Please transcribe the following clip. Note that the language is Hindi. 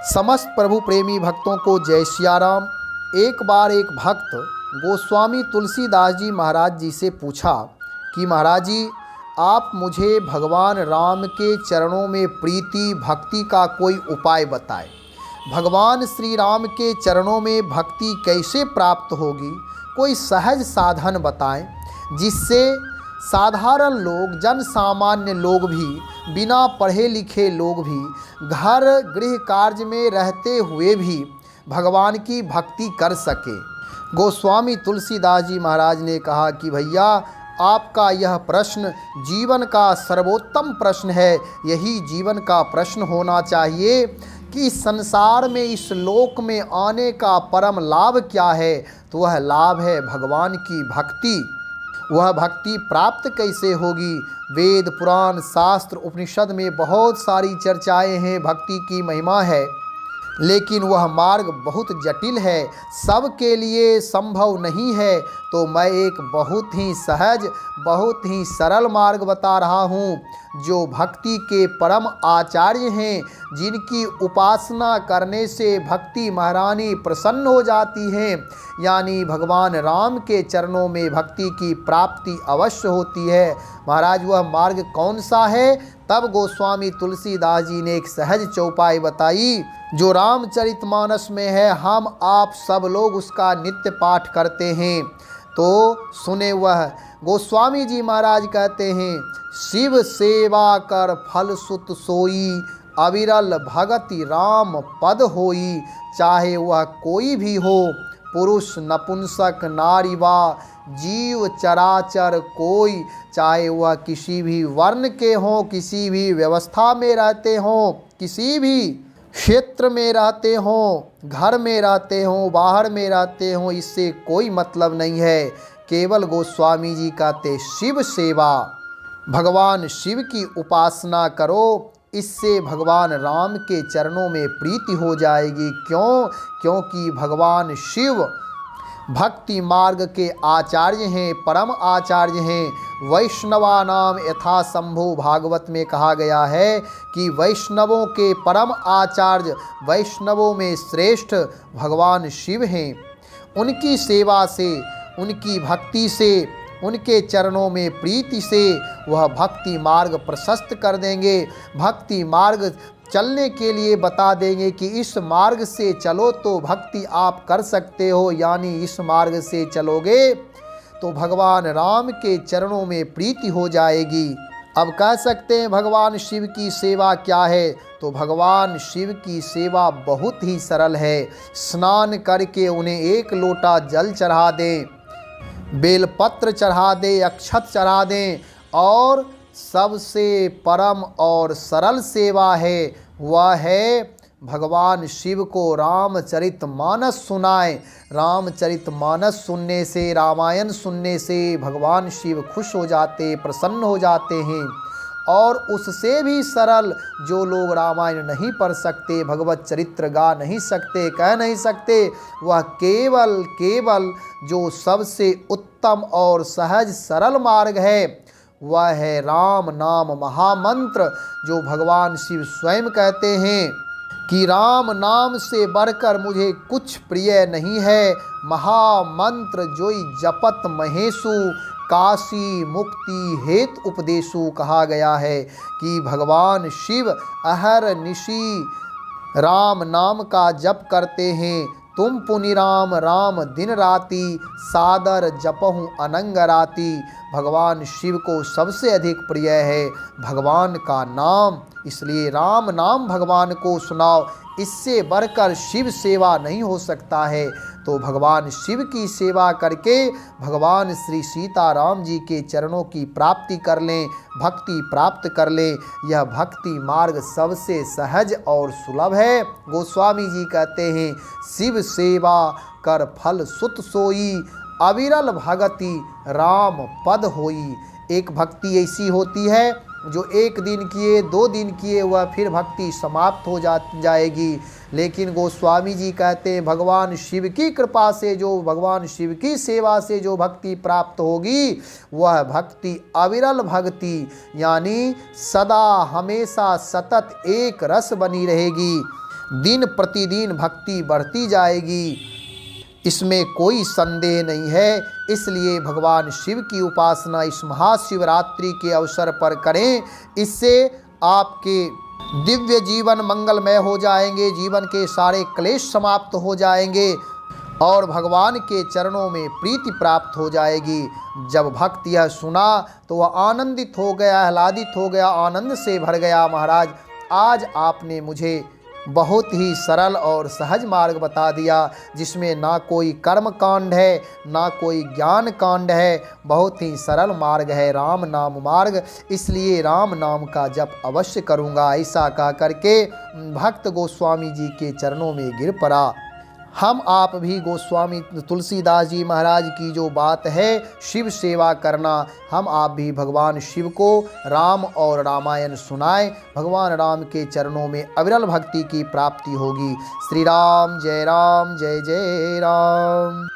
समस्त प्रभु प्रेमी भक्तों को जय सियाराम। एक बार एक भक्त गोस्वामी तुलसीदास जी महाराज जी से पूछा कि महाराज जी, आप मुझे भगवान राम के चरणों में प्रीति भक्ति का कोई उपाय बताएं। भगवान श्री राम के चरणों में भक्ति कैसे प्राप्त होगी, कोई सहज साधन बताएं जिससे साधारण लोग, जन सामान्य लोग भी, बिना पढ़े लिखे लोग भी घर गृह कार्य में रहते हुए भी भगवान की भक्ति कर सके। गोस्वामी तुलसीदास जी महाराज ने कहा कि भैया, आपका यह प्रश्न जीवन का सर्वोत्तम प्रश्न है। यही जीवन का प्रश्न होना चाहिए कि संसार में, इस लोक में आने का परम लाभ क्या है। तो वह लाभ है भगवान की भक्ति। वह भक्ति प्राप्त कैसे होगी? वेद पुराण शास्त्र उपनिषद में बहुत सारी चर्चाएं हैं, भक्ति की महिमा है, लेकिन वह मार्ग बहुत जटिल है, सबके लिए संभव नहीं है। तो मैं एक बहुत ही सहज, बहुत ही सरल मार्ग बता रहा हूँ, जो भक्ति के परम आचार्य हैं, जिनकी उपासना करने से भक्ति महारानी प्रसन्न हो जाती हैं, यानी भगवान राम के चरणों में भक्ति की प्राप्ति अवश्य होती है। महाराज, वह मार्ग कौन सा है? तब गोस्वामी तुलसीदास जी ने एक सहज चौपाई बताई, जो रामचरितमानस में है। हम आप सब लोग उसका नित्य पाठ करते हैं, तो सुने वह। गोस्वामी जी महाराज कहते हैं, शिव सेवा कर फल सुत सोई, अविरल भगति राम पद होई। चाहे वह कोई भी हो, पुरुष नपुंसक नारी वा जीव चराचर कोई, चाहे वह किसी भी वर्ण के हों, किसी भी व्यवस्था में रहते हों, किसी भी क्षेत्र में रहते हों, घर में रहते हों, बाहर में रहते हों, इससे कोई मतलब नहीं है। केवल गोस्वामी जी कहते शिव सेवा, भगवान शिव की उपासना करो, इससे भगवान राम के चरणों में प्रीति हो जाएगी। क्यों? क्योंकि भगवान शिव भक्ति मार्ग के आचार्य हैं, परम आचार्य हैं। वैष्णवा नाम यथा शंभु, भागवत में कहा गया है कि वैष्णवों के परम आचार्य, वैष्णवों में श्रेष्ठ भगवान शिव हैं। उनकी सेवा से, उनकी भक्ति से, उनके चरणों में प्रीति से वह भक्ति मार्ग प्रशस्त कर देंगे। भक्ति मार्ग चलने के लिए बता देंगे कि इस मार्ग से चलो तो भक्ति आप कर सकते हो, यानी इस मार्ग से चलोगे तो भगवान राम के चरणों में प्रीति हो जाएगी। अब कह सकते हैं भगवान शिव की सेवा क्या है? तो भगवान शिव की सेवा बहुत ही सरल है। स्नान करके उन्हें एक लोटा जल चढ़ा दें, बेलपत्र चढ़ा दें, अक्षत चढ़ा दें, और सबसे परम और सरल सेवा है, वह है भगवान शिव को रामचरितमानस सुनाएं। रामचरितमानस सुनने से, रामायण सुनने से भगवान शिव खुश हो जाते, प्रसन्न हो जाते हैं। और उससे भी सरल, जो लोग रामायण नहीं पढ़ सकते, भगवत चरित्र गा नहीं सकते, कह नहीं सकते, वह केवल जो सबसे उत्तम और सहज सरल मार्ग है, वह है राम नाम महामंत्र, जो भगवान शिव स्वयं कहते हैं कि राम नाम से बढ़कर मुझे कुछ प्रिय नहीं है। महामंत्र जोई जपत महेशु, काशी मुक्ति हेतु उपदेशु। कहा गया है कि भगवान शिव अहर निशी राम नाम का जप करते हैं। तुम पुनि राम राम दिन राति, सादर जपहूँ अनंग राति। भगवान शिव को सबसे अधिक प्रिय है भगवान का नाम, इसलिए राम नाम भगवान को सुनाओ। इससे बढ़कर शिव सेवा नहीं हो सकता है। तो भगवान शिव की सेवा करके भगवान श्री सीताराम जी के चरणों की प्राप्ति कर लें, भक्ति प्राप्त कर लें। यह भक्ति मार्ग सबसे सहज और सुलभ है। गोस्वामी जी कहते हैं, शिव सेवा कर फल सुत सोई, अविरल भगति राम पद होई। एक भक्ति ऐसी होती है जो एक दिन किए, 2 दिन किए, वह फिर भक्ति समाप्त हो जाएगी। लेकिन गोस्वामी जी कहते हैं, भगवान शिव की कृपा से, जो भगवान शिव की सेवा से जो भक्ति प्राप्त होगी, वह भक्ति अविरल भक्ति, यानी सदा हमेशा सतत एक रस बनी रहेगी। दिन प्रतिदिन भक्ति बढ़ती जाएगी, इसमें कोई संदेह नहीं है। इसलिए भगवान शिव की उपासना इस महाशिवरात्रि के अवसर पर करें। इससे आपके दिव्य जीवन मंगलमय हो जाएंगे, जीवन के सारे क्लेश समाप्त हो जाएंगे और भगवान के चरणों में प्रीति प्राप्त हो जाएगी। जब भक्त यह सुना तो वह आनंदित हो गया, आह्लादित हो गया, आनंद से भर गया। महाराज, आज आपने मुझे बहुत ही सरल और सहज मार्ग बता दिया, जिसमें ना कोई कर्म कांड है, ना कोई ज्ञान कांड है। बहुत ही सरल मार्ग है, राम नाम मार्ग। इसलिए राम नाम का जप अवश्य करूँगा। ऐसा कह करके भक्त गोस्वामी जी के चरणों में गिर पड़ा। हम आप भी गोस्वामी तुलसीदास जी महाराज की जो बात है शिव सेवा करना, हम आप भी भगवान शिव को राम और रामायण सुनाएं। भगवान राम के चरणों में अविरल भक्ति की प्राप्ति होगी। श्री राम जय जय राम।